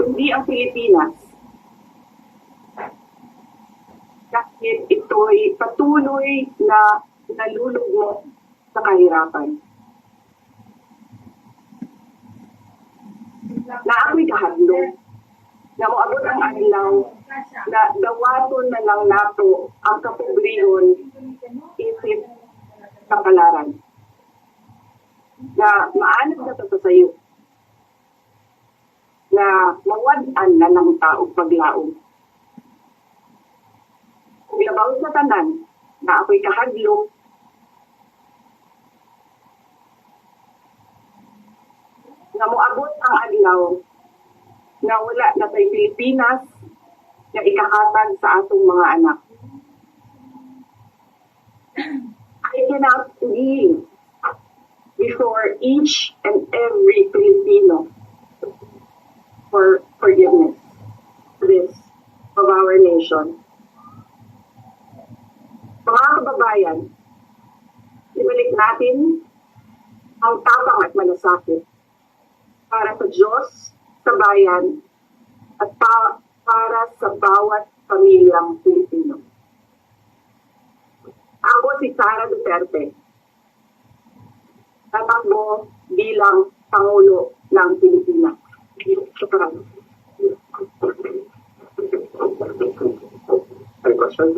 kundi ang Pilipinas. Kahit ito'y patuloy na nalulugmok sa kahirapan. Na ako'y kahadlok, na moabot ang adlaw, na dawaton na lang nato ang kapobrehon isip kapalaran. Na maanap na to sayo, na mawad-an na lang taong paglaong. Kung labaw sa tanan, na ako'y kahadlok, na moabot ang adlaw, na wala na sa Pilipinas na ikahatag sa atong mga anak. I cannot kneel before each and every Filipino for forgiveness this of our nation. Mga kababayan, ibalik natin ang tapang at malasakit para sa Diyos, sa bayan, at para sa bawat pamilyang Pilipino. Ako si Sara Duterte, tatakbo bilang Pangulo ng Pilipinas. Any questions?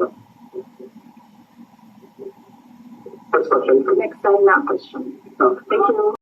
First question. Next time na question. No. Thank you.